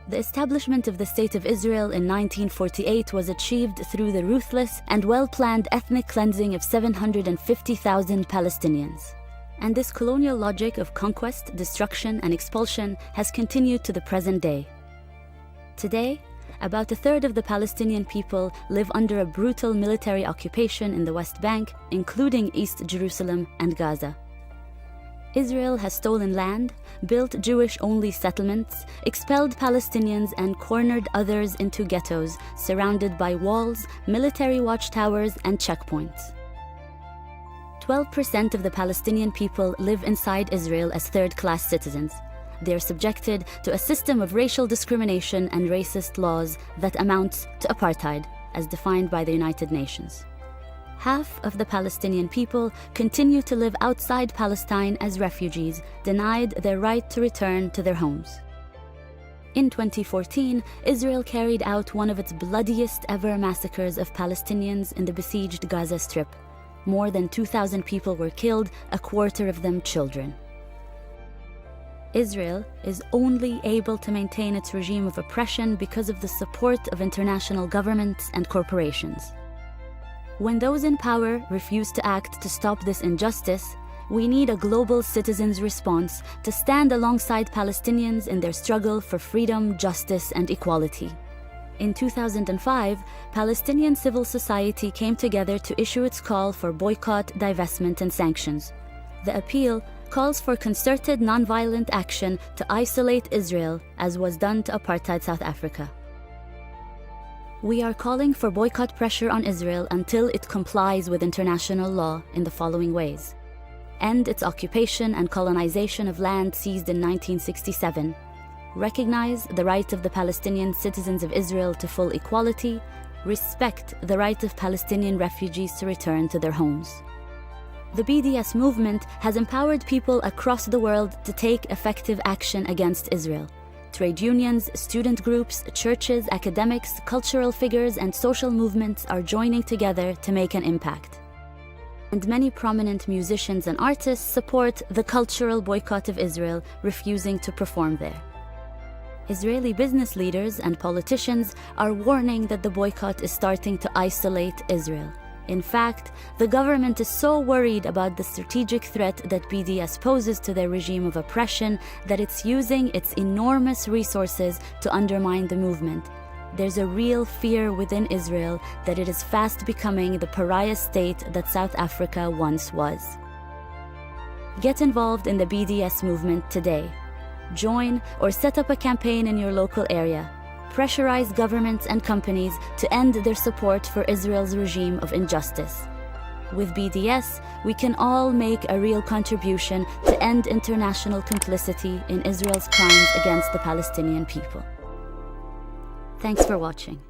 The establishment of the State of Israel in 1948 was achieved through the ruthless and well-planned ethnic cleansing of 750,000 Palestinians. And this colonial logic of conquest, destruction, and expulsion has continued to the present day. Today, about a third of the Palestinian people live under a brutal military occupation in the West Bank, including East Jerusalem and Gaza. Israel has stolen land, built Jewish-only settlements, expelled Palestinians, and cornered others into ghettos surrounded by walls, military watchtowers, and checkpoints. 12% of the Palestinian people live inside Israel as third-class citizens. They are subjected to a system of racial discrimination and racist laws that amounts to apartheid, as defined by the United Nations. Half of the Palestinian people continue to live outside Palestine as refugees, denied their right to return to their homes. In 2014, Israel carried out one of its bloodiest ever massacres of Palestinians in the besieged Gaza Strip. More than 2,000 people were killed, a quarter of them children. Israel is only able to maintain its regime of oppression because of the support of international governments and corporations. When those in power refuse to act to stop this injustice, we need a global citizens' response to stand alongside Palestinians in their struggle for freedom, justice, and equality. In 2005, Palestinian civil society came together to issue its call for boycott, divestment, and sanctions. The appeal calls for concerted nonviolent action to isolate Israel, as was done to apartheid South Africa. We are calling for boycott pressure on Israel until it complies with international law in the following ways: end its occupation and colonization of land seized in 1967, recognize the right of the Palestinian citizens of Israel to full equality, respect the right of Palestinian refugees to return to their homes. The BDS movement has empowered people across the world to take effective action against Israel. Trade unions, student groups, churches, academics, cultural figures, and social movements are joining together to make an impact. And many prominent musicians and artists support the cultural boycott of Israel, refusing to perform there. Israeli business leaders and politicians are warning that the boycott is starting to isolate Israel. In fact, the government is so worried about the strategic threat that BDS poses to their regime of oppression that it's using its enormous resources to undermine the movement. There's a real fear within Israel that it is fast becoming the pariah state that South Africa once was. Get involved in the BDS movement today. Join or set up a campaign in your local area. Pressurize governments and companies to end their support for Israel's regime of injustice. With BDS, we can all make a real contribution to end international complicity in Israel's crimes against the Palestinian people. Thanks for watching.